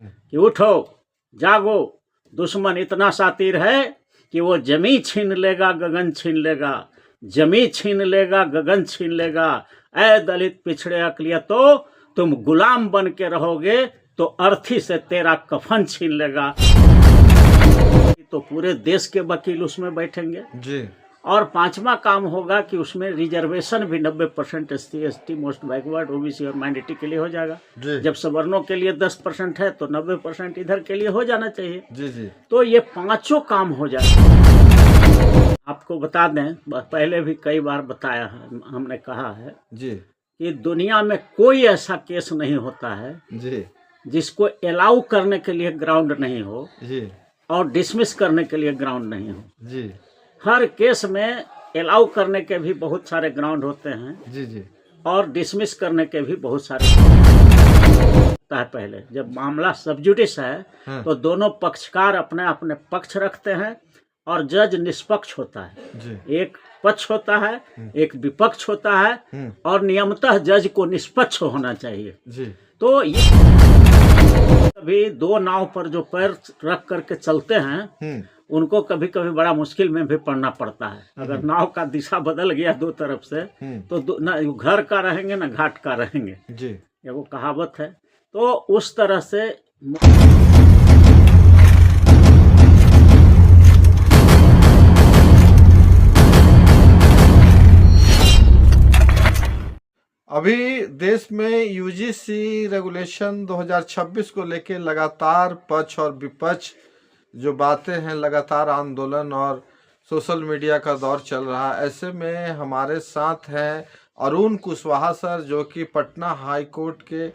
कि उठो जागो, दुश्मन इतना शातिर है कि वो जमी छीन लेगा गगन छीन लेगा, जमी छीन लेगा गगन छीन लेगा। ऐ दलित पिछड़े अकलियतो, तुम गुलाम बन के रहोगे तो अर्थी से तेरा कफन छीन लेगा। तो पूरे देश के वकील उसमें बैठेंगे जी। और पांचवा काम होगा कि उसमें रिजर्वेशन भी 90% SC ST most backward OBC और माइनॉरिटी के लिए हो जाएगा। जब सवर्णों के लिए 10% है तो 90% इधर के लिए हो जाना चाहिए। जी जी। तो ये पांचों काम हो जाए। आपको बता दें, पहले भी कई बार बताया है, हमने कहा है जी कि दुनिया में कोई ऐसा केस नहीं होता है जी जिसको अलाउ करने के लिए ग्राउंड नहीं हो जी और डिसमिस करने के लिए ग्राउंड नहीं हो। जी। हर केस में अलाउ करने के भी बहुत सारे ग्राउंड होते हैं जी जी। और डिसमिस करने के भी बहुत सारे होता है। पहले जब मामला सब जुडिस है तो दोनों पक्षकार अपने अपने पक्ष रखते हैं और जज निष्पक्ष होता है जी। एक पक्ष होता है, एक विपक्ष होता है और नियमतः जज को निष्पक्ष होना चाहिए जी। तो ये कभी दो नाव पर जो पैर रख करके चलते हैं उनको कभी कभी बड़ा मुश्किल में भी पड़ना पड़ता है। अगर नाव का दिशा बदल गया दो तरफ से तो ना घर का रहेंगे ना घाट का रहेंगे जी। ये वो कहावत है। तो उस तरह से अभी देश में यूजीसी रेगुलेशन 2026 को लेके लगातार पक्ष और विपक्ष जो बातें हैं, लगातार आंदोलन और सोशल मीडिया का दौर चल रहा है। ऐसे में हमारे साथ हैं अरुण कुशवाहा सर, जो कि पटना हाई कोर्ट के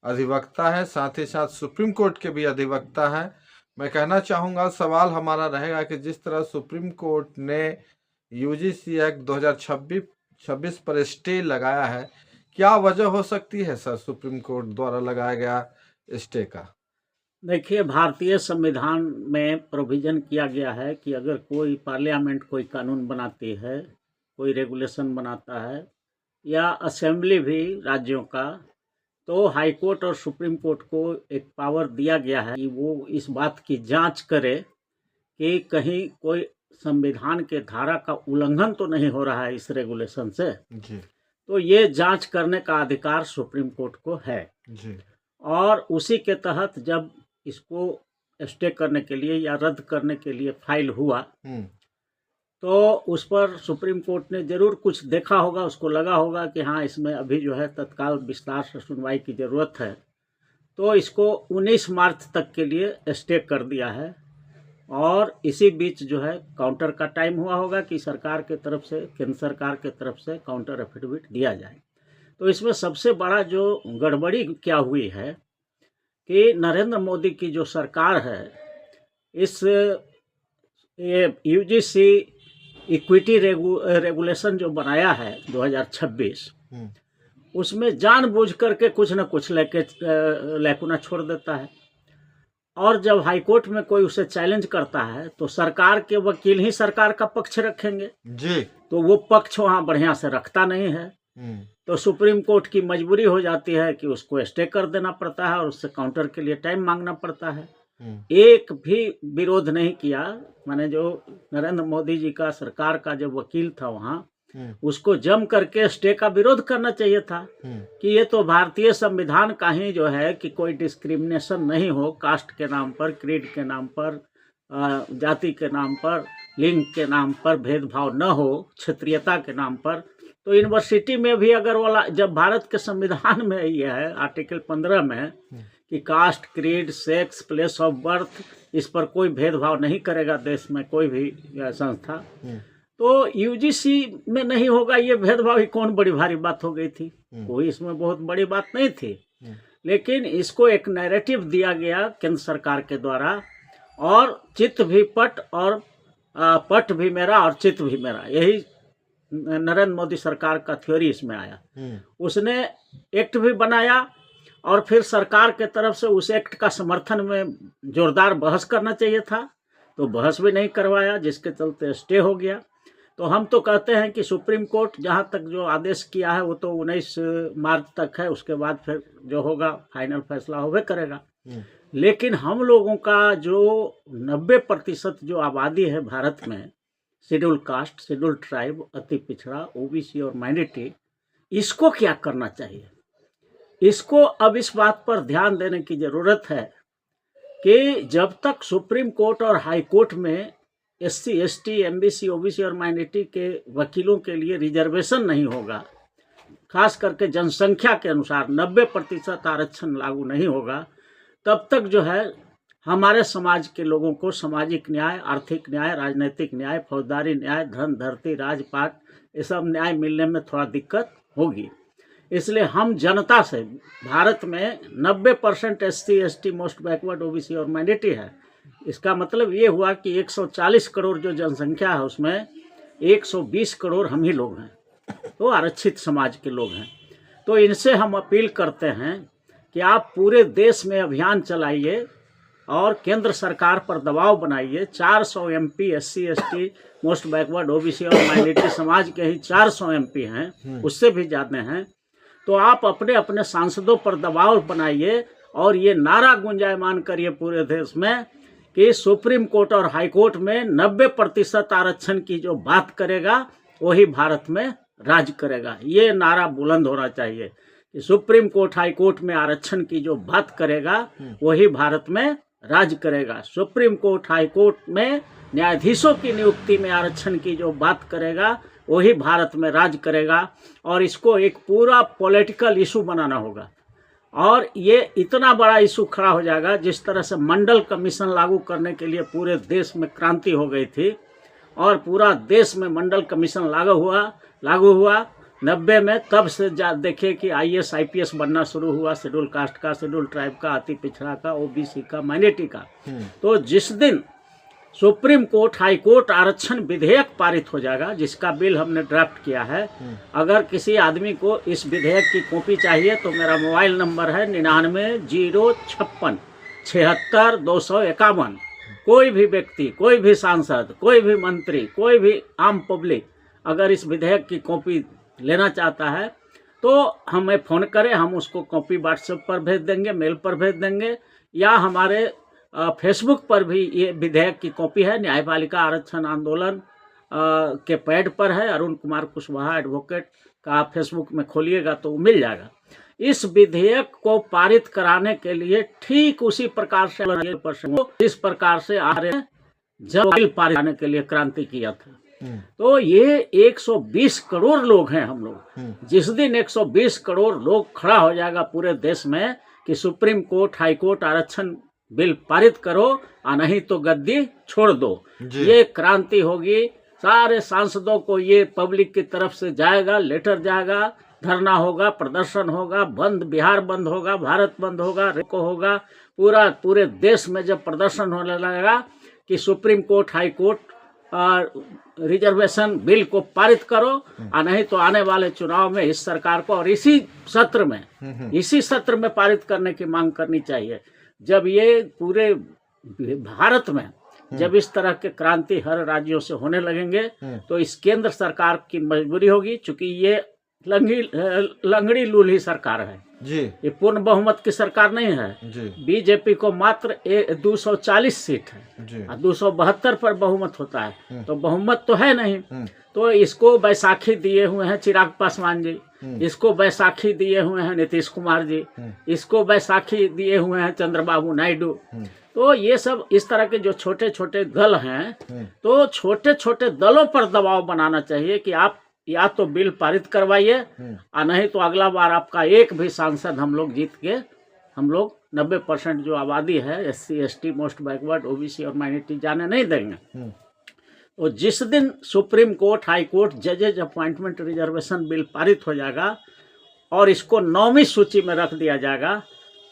अधिवक्ता हैं, साथ ही साथ सुप्रीम कोर्ट के भी अधिवक्ता हैं। मैं कहना चाहूँगा, सवाल हमारा रहेगा कि जिस तरह सुप्रीम कोर्ट ने यूजीसी एक्ट 2026 पर स्टे लगाया है, क्या वजह हो सकती है सर सुप्रीम कोर्ट द्वारा लगाया गया स्टे का? देखिए, भारतीय संविधान में प्रोविजन किया गया है कि अगर कोई पार्लियामेंट कोई कानून बनाती है, कोई रेगुलेशन बनाता है या असेंबली भी राज्यों का, तो हाई कोर्ट और सुप्रीम कोर्ट को एक पावर दिया गया है कि वो इस बात की जांच करे कि कहीं कोई संविधान के धारा का उल्लंघन तो नहीं हो रहा है इस रेगुलेशन से जी। तो ये जांच करने का अधिकार सुप्रीम कोर्ट को है जी। और उसी के तहत जब इसको स्टे करने के लिए या रद्द करने के लिए फाइल हुआ तो उस पर सुप्रीम कोर्ट ने जरूर कुछ देखा होगा, उसको लगा होगा कि हाँ इसमें अभी जो है तत्काल विस्तार से सुनवाई की ज़रूरत है, तो इसको 19 मार्च तक के लिए स्टे कर दिया है। और इसी बीच जो है काउंटर का टाइम हुआ होगा कि सरकार के तरफ से, केंद्र सरकार के तरफ से काउंटर एफिडेविट दिया जाए। तो इसमें सबसे बड़ा जो गड़बड़ी क्या हुई है कि नरेंद्र मोदी की जो सरकार है, इस यूजीसी इक्विटी रेगुलेशन जो बनाया है 2026, उसमें जानबूझ करके कुछ न कुछ लैकुना छोड़ देता है। और जब हाईकोर्ट में कोई उसे चैलेंज करता है तो सरकार के वकील ही सरकार का पक्ष रखेंगे जी। तो वो पक्ष वहाँ बढ़िया से रखता नहीं है तो सुप्रीम कोर्ट की मजबूरी हो जाती है कि उसको स्टे कर देना पड़ता है और उससे काउंटर के लिए टाइम मांगना पड़ता है। एक भी विरोध नहीं किया, माने जो नरेंद्र मोदी जी का सरकार का जो वकील था वहाँ, उसको जम करके स्टे का विरोध करना चाहिए था कि ये तो भारतीय संविधान का ही जो है कि कोई डिस्क्रिमिनेशन नहीं हो, कास्ट के नाम पर, क्रीड के नाम पर, जाति के नाम पर, लिंग के नाम पर भेदभाव न हो, क्षेत्रीयता के नाम पर। तो यूनिवर्सिटी में भी अगर वाला, जब भारत के संविधान में ये है आर्टिकल 15 में कि caste, creed, sex, place of birth, इस पर कोई भेदभाव नहीं करेगा देश में कोई भी संस्था, तो यूजीसी में नहीं होगा ये भेदभाव ही कौन बड़ी भारी बात हो गई थी? कोई इसमें बहुत बड़ी बात नहीं थी। लेकिन इसको एक नैरेटिव दिया गया केंद्र सरकार के द्वारा और चित्त भी पट और पट भी मेरा और चित्त भी मेरा, यही नरेंद्र मोदी सरकार का थ्योरी इसमें आया। उसने एक्ट भी बनाया और फिर सरकार के तरफ से उस एक्ट का समर्थन में जोरदार बहस करना चाहिए था तो बहस भी नहीं करवाया, जिसके चलते स्टे हो गया। तो हम तो कहते हैं कि सुप्रीम कोर्ट जहाँ तक जो आदेश किया है वो तो 19 मार्च तक है, उसके बाद फिर जो होगा फाइनल फैसला होवे करेगा। लेकिन हम लोगों का जो 90% जो आबादी है भारत में, शेड्यूल कास्ट, शेड्यूल ट्राइब, अति पिछड़ा, ओबीसी और माइनॉरिटी, इसको क्या करना चाहिए? इसको अब इस बात पर ध्यान देने की ज़रूरत है कि जब तक सुप्रीम कोर्ट और हाई कोर्ट में SC, ST, MBC, OBC और माइनॉरिटी के वकीलों के लिए रिजर्वेशन नहीं होगा, खास करके जनसंख्या के अनुसार 90% आरक्षण लागू नहीं होगा, तब तक जो है हमारे समाज के लोगों को सामाजिक न्याय, आर्थिक न्याय, राजनीतिक न्याय, फौजदारी न्याय, धन, धरती, राजपाट, ये सब न्याय मिलने में थोड़ा दिक्कत होगी। इसलिए हम जनता से, भारत में 90% SC, ST, most backward, OBC और माइनॉरिटी है। इसका मतलब ये हुआ कि 140 करोड़ जो जनसंख्या है उसमें 120 करोड़ हम ही लोग हैं, तो आरक्षित समाज के लोग हैं। तो इनसे हम अपील करते हैं कि आप पूरे देश में अभियान चलाइए और केंद्र सरकार पर दबाव बनाइए। 400 MP SC, ST, most backward, OBC और माइनॉरिटी समाज के ही 400 MP हैं, उससे भी ज़्यादा हैं। तो आप अपने अपने सांसदों पर दबाव बनाइए और ये नारा गुंजायमान करिए पूरे देश में कि सुप्रीम कोर्ट और हाई कोर्ट में 90% आरक्षण की जो बात करेगा वही भारत में राज करेगा। ये नारा बुलंद होना चाहिए कि सुप्रीम कोर्ट, हाई कोर्ट में आरक्षण की जो बात करेगा वही भारत में राज करेगा। सुप्रीम कोर्ट, हाई कोर्ट में न्यायाधीशों की नियुक्ति में आरक्षण की जो बात करेगा वही भारत में राज करेगा। और इसको एक पूरा पॉलिटिकल इशू बनाना होगा और ये इतना बड़ा इशू खड़ा हो जाएगा, जिस तरह से मंडल कमीशन लागू करने के लिए पूरे देश में क्रांति हो गई थी और पूरा देश में मंडल कमीशन लागू हुआ 90 में। तब से देखिए कि IAS IPS बनना शुरू हुआ, शेड्यूल कास्ट का, शेड्यूल ट्राइब का, अति पिछड़ा का, OBC का, माइनॉरिटी का। तो जिस दिन सुप्रीम कोर्ट, हाई कोर्ट आरक्षण विधेयक पारित हो जाएगा, जिसका बिल हमने ड्राफ्ट किया है, अगर किसी आदमी को इस विधेयक की कॉपी चाहिए तो मेरा मोबाइल नंबर है 99 056 76 251। कोई भी व्यक्ति, कोई भी सांसद, कोई भी मंत्री, कोई भी आम पब्लिक अगर इस विधेयक की कॉपी लेना चाहता है तो हमें फ़ोन करें, हम उसको कॉपी व्हाट्सएप पर भेज देंगे, मेल पर भेज देंगे, या हमारे फेसबुक पर भी ये विधेयक की कॉपी है। न्यायपालिका आरक्षण आंदोलन के पैड पर है, अरुण कुमार कुशवाहा एडवोकेट का फेसबुक में खोलिएगा तो मिल जाएगा। इस विधेयक को पारित कराने के लिए ठीक उसी प्रकार से इस प्रकार से आ रहे हैं जब बिल पारित कराने के लिए क्रांति किया था। तो ये 120 करोड़ लोग हैं हम लोग। जिस दिन 120 करोड़ लोग खड़ा हो जाएगा पूरे देश में कि सुप्रीम कोर्ट, हाई कोर्ट आरक्षण बिल पारित करो और नहीं तो गद्दी छोड़ दो, ये क्रांति होगी। सारे सांसदों को ये पब्लिक की तरफ से जाएगा, लेटर जाएगा, धरना होगा, प्रदर्शन होगा, बंद, बिहार बंद होगा, भारत बंद होगा, रेको होगा, पूरे देश में जब प्रदर्शन होने लगेगा कि supreme court, high court reservation bill को पारित करो और नहीं तो आने वाले चुनाव में इस सरकार को और इसी सत्र में पारित करने की मांग करनी चाहिए। जब ये पूरे भारत में जब इस तरह के क्रांति हर राज्यों से होने लगेंगे तो इस केंद्र सरकार की मजबूरी होगी, चूंकि ये लंगड़ी लूली सरकार है जी, ये पूर्ण बहुमत की सरकार नहीं है जी। बीजेपी को मात्र 240 सीट है और 272 पर बहुमत होता है, तो बहुमत तो है नहीं। तो इसको बैसाखी दिए हुए हैं चिराग पासवान जी, इसको बैसाखी दिए हुए हैं नीतीश कुमार जी, इसको बैसाखी दिए हुए हैं चंद्रबाबू नायडू। तो ये सब इस तरह के जो छोटे छोटे दल हैं, तो छोटे छोटे दलों पर दबाव बनाना चाहिए कि आप या तो बिल पारित करवाइए और नहीं तो अगला बार आपका एक भी सांसद हम लोग जीत के, हम लोग 90% जो आबादी है SC ST most backward OBC और माइनॉरिटी जाने नहीं देंगे। तो जिस दिन सुप्रीम कोर्ट, हाई कोर्ट जजेज अपॉइंटमेंट रिजर्वेशन बिल पारित हो जाएगा और इसको 9वीं सूची में रख दिया जाएगा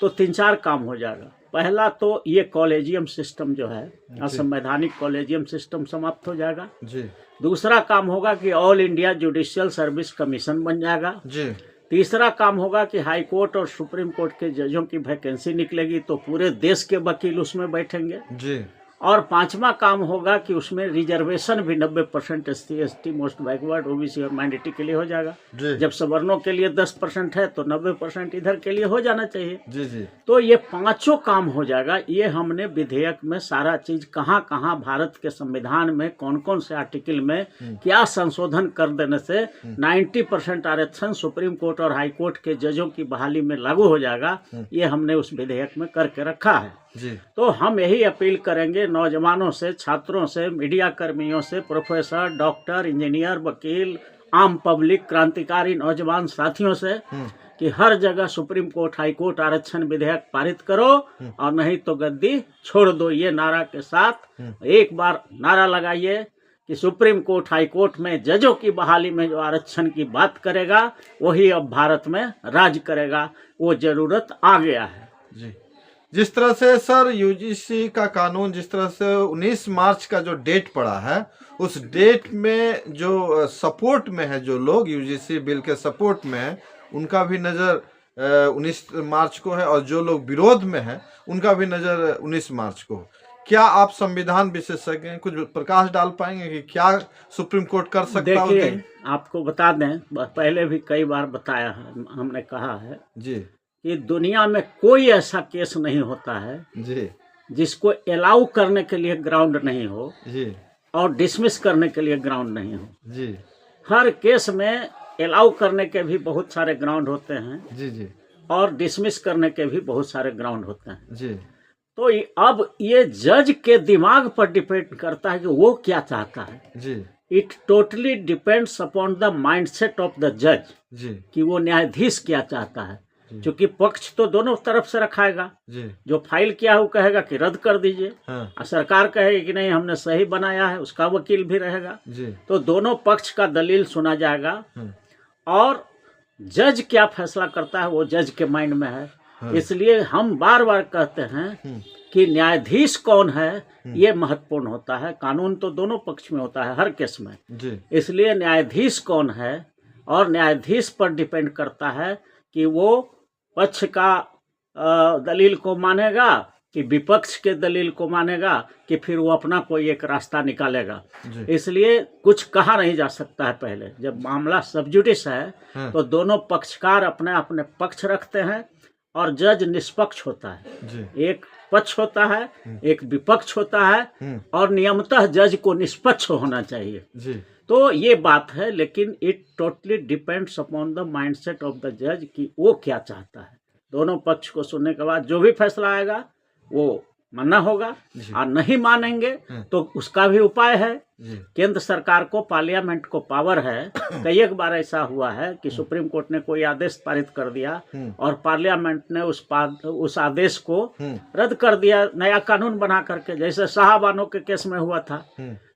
तो 3-4 काम हो जाएगा। पहला तो ये कॉलेजियम सिस्टम जो है, असंवैधानिक कॉलेजियम सिस्टम समाप्त हो जाएगा जी। दूसरा काम होगा कि all India judicial service commission बन जाएगा जी। तीसरा काम होगा कि हाई कोर्ट और सुप्रीम कोर्ट के जजों की वैकेंसी निकलेगी तो पूरे देश के वकील उसमें बैठेंगे जी। और पांचवा काम होगा कि उसमें रिजर्वेशन भी 90% SC ST most backward OBC और माइनॉरिटी के लिए हो जाएगा। जी जब सवर्णों के लिए 10% है तो 90% इधर के लिए हो जाना चाहिए। जी जी तो ये पांचों काम हो जाएगा। ये हमने विधेयक में सारा चीज कहाँ कहाँ भारत के संविधान में कौन कौन से आर्टिकल में क्या संशोधन कर देने से 90% आरक्षण सुप्रीम कोर्ट और हाई कोर्ट के जजों की बहाली में लागू हो जाएगा, ये हमने उस विधेयक में करके रखा है। जी तो हम यही अपील करेंगे नौजवानों से, छात्रों से, मीडिया कर्मियों से, प्रोफेसर, डॉक्टर, इंजीनियर, वकील, आम पब्लिक, क्रांतिकारी नौजवान साथियों से कि हर जगह सुप्रीम कोर्ट, हाई कोर्ट आरक्षण विधेयक पारित करो और नहीं तो गद्दी छोड़ दो। ये नारा के साथ एक बार नारा लगाइए कि सुप्रीम कोर्ट, हाई कोर्ट में जजों की बहाली में जो आरक्षण की बात करेगा वही अब भारत में राज करेगा। वो जरूरत आ गया है। जी जिस तरह से सर यूजीसी का कानून, जिस तरह से 19 मार्च का जो डेट पड़ा है, उस डेट में जो सपोर्ट में है, जो लोग यूजीसी बिल के सपोर्ट में है, उनका भी नज़र 19 मार्च को है, और जो लोग विरोध में है उनका भी नज़र 19 मार्च को। क्या आप संविधान विशेषज्ञ हैं, कुछ प्रकाश डाल पाएंगे कि क्या सुप्रीम कोर्ट कर सकता है? देखिए, आपको बता दें, पहले भी कई बार बताया है, हमने कहा है जी कि दुनिया में कोई ऐसा केस नहीं होता है जी जिसको अलाउ करने के लिए ग्राउंड नहीं हो जी और डिसमिस करने के लिए ग्राउंड नहीं हो। जी हर केस में अलाउ करने के भी बहुत सारे ग्राउंड होते हैं जी जी और डिसमिस करने के भी बहुत सारे ग्राउंड होते हैं। जी तो अब ये जज के दिमाग पर डिपेंड करता है कि वो क्या चाहता है। जी it totally depends upon the mindset of the जज जी कि वो न्यायाधीश क्या चाहता है। क्योंकि पक्ष तो दोनों तरफ से रखाएगा। जी जो फाइल किया है वो कहेगा कि रद्द कर दीजिए, हाँ और सरकार कहेगी कि नहीं हमने सही बनाया है, उसका वकील भी रहेगा। जी तो दोनों पक्ष का दलील सुना जाएगा और जज क्या फैसला करता है वो जज के माइंड में है। हाँ। इसलिए हम बार बार कहते हैं कि न्यायाधीश कौन है ये महत्वपूर्ण होता है। कानून तो दोनों पक्ष में होता है हर केस में, जी इसलिए न्यायाधीश कौन है और न्यायाधीश पर डिपेंड करता है कि वो पक्ष का दलील को मानेगा कि विपक्ष के दलील को मानेगा कि फिर वो अपना कोई एक रास्ता निकालेगा। इसलिए कुछ कहा नहीं जा सकता है। पहले जब मामला सब जुडिस है तो दोनों पक्षकार अपने अपने पक्ष रखते हैं और जज निष्पक्ष होता है। एक पक्ष होता है, एक विपक्ष होता है और नियमतः जज को निष्पक्ष होना चाहिए। तो ये बात है, लेकिन it totally depends upon the mindset of the जज कि वो क्या चाहता है। दोनों पक्ष को सुनने के बाद जो भी फैसला आएगा वो मानना होगा, और नहीं मानेंगे तो उसका भी उपाय है। केंद्र सरकार को, पार्लियामेंट को पावर है। कई एक बार ऐसा हुआ है कि सुप्रीम कोर्ट ने कोई आदेश पारित कर दिया और पार्लियामेंट ने उस आदेश को रद्द कर दिया नया कानून बना करके, जैसे शाहबानो के केस में हुआ था।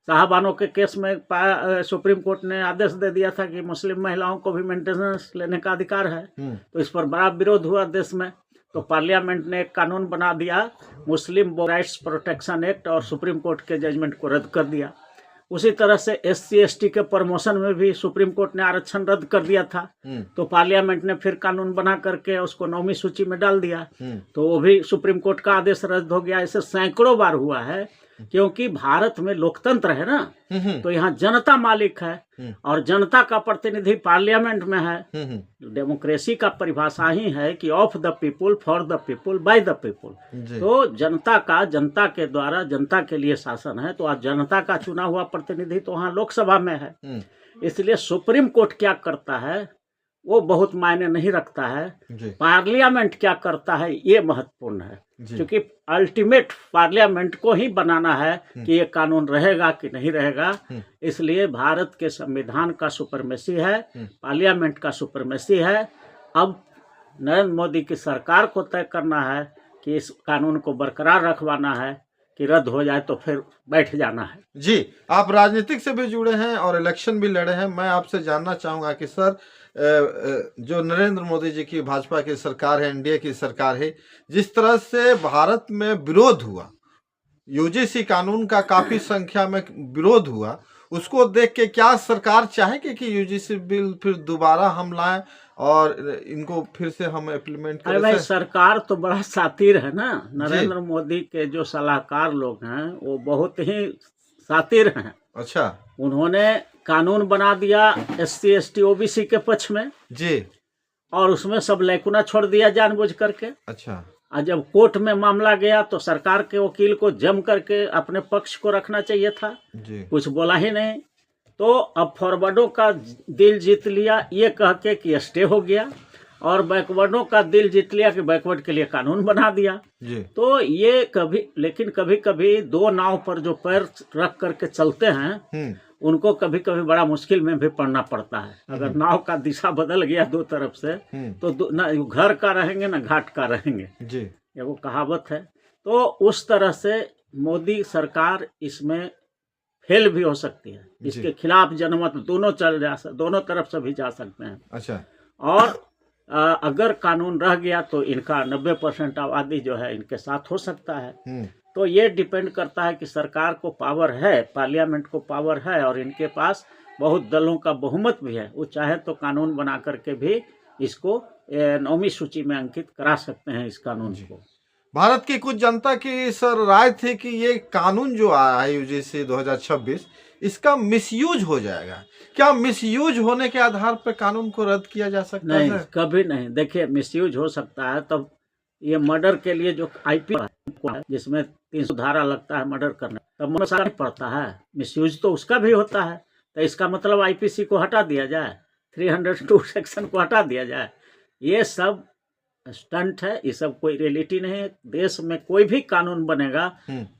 शाहबानो के केस में सुप्रीम कोर्ट ने आदेश दे दिया था कि मुस्लिम महिलाओं को भी मेंटेनेंस लेने का अधिकार है। तो इस पर बड़ा विरोध हुआ देश में। तो पार्लियामेंट ने एक कानून बना दिया, मुस्लिम राइट्स प्रोटेक्शन एक्ट, और सुप्रीम कोर्ट के जजमेंट को रद्द कर दिया। उसी तरह से SC ST के प्रमोशन में भी सुप्रीम कोर्ट ने आरक्षण रद्द कर दिया था। तो पार्लियामेंट ने फिर कानून बना करके उसको 9वीं सूची में डाल दिया। तो वो भी सुप्रीम कोर्ट का आदेश रद्द हो गया। ऐसे सैकड़ों बार हुआ है, क्योंकि भारत में लोकतंत्र है ना, तो यहाँ जनता मालिक है और जनता का प्रतिनिधि पार्लियामेंट में है। डेमोक्रेसी का परिभाषा ही है कि of the people, for the people, by the people. तो जनता का, जनता के द्वारा, जनता के लिए शासन है। तो आज जनता का चुना हुआ प्रतिनिधि तो वहाँ लोकसभा में है। इसलिए सुप्रीम कोर्ट क्या करता है वो बहुत मायने नहीं रखता है। पार्लियामेंट क्या करता है ये महत्वपूर्ण है, क्योंकि अल्टीमेट पार्लियामेंट को ही बनाना है कि ये कानून रहेगा कि नहीं रहेगा। इसलिए भारत के संविधान का सुपरमेसी है, पार्लियामेंट का सुपरमेसी है। अब नरेंद्र मोदी की सरकार को तय करना है कि इस कानून को बरकरार रखवाना है कि रद्द हो जाए तो फिर बैठ जाना है। जी, आप राजनीतिक से भी जुड़े हैं और इलेक्शन भी लड़े हैं। मैं आपसे जानना चाहूंगा कि सर, जो नरेंद्र मोदी जी की भाजपा की सरकार है, NDA की सरकार है, जिस तरह से भारत में विरोध हुआ, UGC कानून का काफी संख्या में विरोध हुआ, उसको देख के क्या सरकार चाहेगी कि UGC बिल फिर दोबारा हम लाएं और इनको फिर से हम इम्प्लीमेंट अरे करें। भाई सरकार तो बड़ा शातिर है ना, नरेंद्र मोदी के जो सलाहकार लोग हैं वो बहुत ही शातिर हैं। अच्छा उन्होंने कानून बना दिया SC ST OBC के पक्ष में जी। और उसमें सब लैकुना छोड़ दिया जानबूझ करके। अच्छा और जब कोर्ट में मामला गया तो सरकार के वकील को जम करके अपने पक्ष को रखना चाहिए था जी। कुछ बोला ही नहीं। तो अब फॉरवर्डों का दिल जीत लिया ये कह के कि स्टे हो गया, और बैकवर्डों का दिल जीत लिया कि बैकवर्ड के लिए कानून बना दिया जी। तो ये लेकिन कभी कभी दो नाव पर जो पैर रख करके चलते हैं उनको कभी कभी बड़ा मुश्किल में भी पड़ना पड़ता है। अगर नाव का दिशा बदल गया दो तरफ से तो ना घर का रहेंगे ना घाट का रहेंगे जी। ये वो कहावत है। तो उस तरह से मोदी सरकार इसमें फेल भी हो सकती है, इसके खिलाफ जनमत दोनों तरफ से भी जा सकते हैं। अच्छा। और अगर कानून रह गया तो इनका 90% आबादी जो है इनके साथ हो सकता है। तो ये डिपेंड करता है कि सरकार को पावर है, पार्लियामेंट को पावर है और इनके पास बहुत दलों का बहुमत भी है। वो चाहे तो कानून बना करके भी इसको 9वीं सूची में अंकित करा सकते हैं इस कानून को। भारत की कुछ जनता की सर राय थी कि ये कानून जो आया है UGC 2026 इसका मिसयूज हो जाएगा। क्या मिसयूज होने के आधार पर कानून को रद्द किया जा सकता है? नहीं, कभी नहीं। देखिए मिसयूज हो सकता है तब ये मर्डर के लिए जो IP है जिसमें 300 धारा लगता है मर्डर करने, तब मसला नहीं पड़ता है। मिसयूज तो उसका भी होता है। तो इसका मतलब IPC को हटा दिया जाए, 302 सेक्शन को हटा दिया जाए। ये सब स्टंट है, ये सब कोई रियलिटी नहीं है। देश में कोई भी कानून बनेगा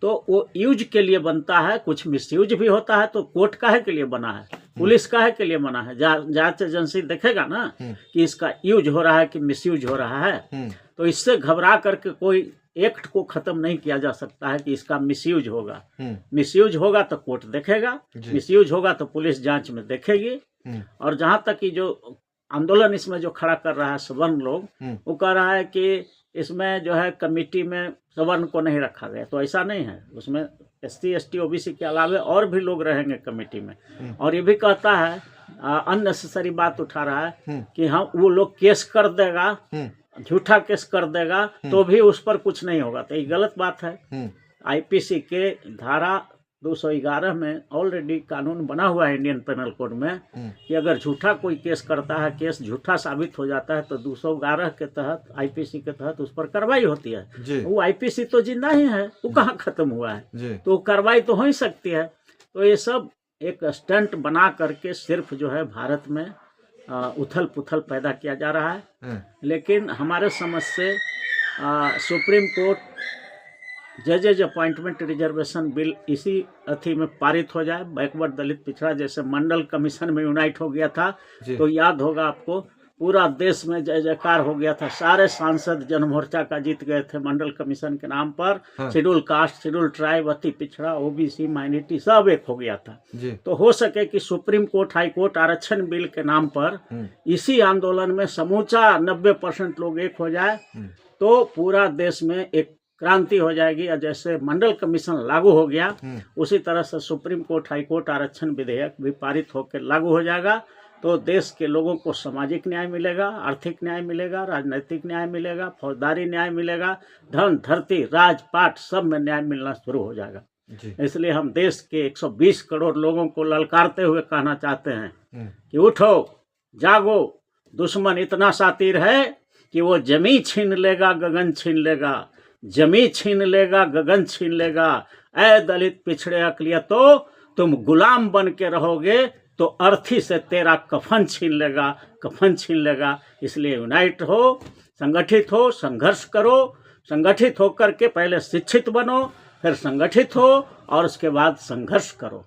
तो वो यूज के लिए बनता है, कुछ मिसयूज भी होता है। तो कोर्ट काहे के लिए बना है, पुलिस काहे के लिए बना है? जांच एजेंसी देखेगा ना कि इसका यूज हो रहा है कि मिसयूज हो रहा है। तो इससे घबरा करके कोई एक्ट को खत्म नहीं किया जा सकता है कि इसका मिसयूज होगा। मिसयूज होगा तो कोर्ट देखेगा, मिसयूज होगा तो पुलिस जांच में देखेगी। और जहां तक कि जो आंदोलन इसमें जो खड़ा कर रहा है सवर्ण लोग, वो कह रहा है कि इसमें जो है कमेटी में सवर्ण को नहीं रखा गया। तो ऐसा नहीं है, उसमें SC ST OBC के अलावे और भी लोग रहेंगे कमेटी में। और ये भी कहता है अननेसेसरी बात उठा रहा है कि हम वो लोग केस कर देगा, झूठा केस कर देगा तो भी उस पर कुछ नहीं होगा। तो ये गलत बात है। IPC के धारा 211 में ऑलरेडी कानून बना हुआ है इंडियन पेनल कोड में कि अगर झूठा कोई केस करता है, केस झूठा साबित हो जाता है तो 211 के तहत IPC के तहत उस पर कार्रवाई होती है। वो IPC तो जिंदा ही है, वो कहाँ खत्म हुआ है, तो कार्रवाई तो हो ही सकती है। तो ये सब एक स्टंट बना करके सिर्फ जो है भारत में उथल पुथल पैदा किया जा रहा है। लेकिन हमारे समझ से सुप्रीम कोर्ट जजेज अपॉइंटमेंट रिजर्वेशन बिल इसी अथी में पारित हो जाए, बैकवर्ड दलित पिछड़ा जैसे मंडल कमीशन में यूनाइट हो गया था। तो याद होगा आपको पूरा देश में जय जयकार हो गया था, सारे सांसद जनमोर्चा का जीत गए थे मंडल कमीशन के नाम पर। शेड्यूल कास्ट, शेड्यूल ट्राइब, अति पिछड़ा, OBC, माइनॉरिटी सब एक हो गया था। तो हो सके कि सुप्रीम कोर्ट, हाई कोर्ट आरक्षण बिल के नाम पर इसी आंदोलन में समूचा 90% लोग एक हो जाए तो पूरा देश में एक क्रांति हो जाएगी। और जैसे मंडल कमीशन लागू हो गया उसी तरह से सुप्रीम कोर्ट, हाई कोर्ट आरक्षण विधेयक भी पारित होकर लागू हो जाएगा। तो देश के लोगों को सामाजिक न्याय मिलेगा, आर्थिक न्याय मिलेगा, राजनीतिक न्याय मिलेगा, फौजदारी न्याय मिलेगा, धन, धरती, राजपाट सब में न्याय मिलना शुरू हो जाएगा। इसलिए हम देश के 120 करोड़ लोगों को ललकारते हुए कहना चाहते हैं कि उठो, जागो, दुश्मन इतना शातिर है कि वो जमी छीन लेगा, गगन छीन लेगा, जमी छीन लेगा, गगन छीन लेगा। ऐ दलित पिछड़े अकलियतो, तुम गुलाम बन के रहोगे तो अर्थी से तेरा कफन छीन लेगा, कफन छीन लेगा। इसलिए यूनाइट हो, संगठित हो, संघर्ष करो। संगठित होकर के पहले शिक्षित बनो, फिर संगठित हो और उसके बाद संघर्ष करो।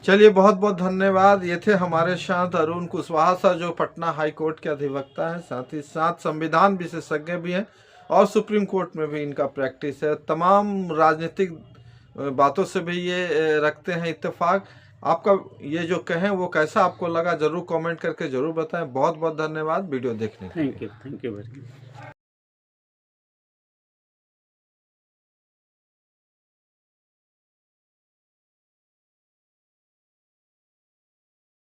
चलिए, बहुत बहुत धन्यवाद। ये थे हमारे साथ अरुण कुशवाहा सर, जो पटना हाई कोर्ट के अधिवक्ता हैं, साथ ही साथ संविधान विशेषज्ञ भी हैं और सुप्रीम कोर्ट में भी इनका प्रैक्टिस है। तमाम राजनीतिक बातों से भी ये रखते हैं इत्तेफाक। आपका ये जो कहें वो कैसा आपको लगा जरूर कमेंट करके जरूर बताएं। बहुत बहुत धन्यवाद वीडियो देखने के लिए। Thank you very much.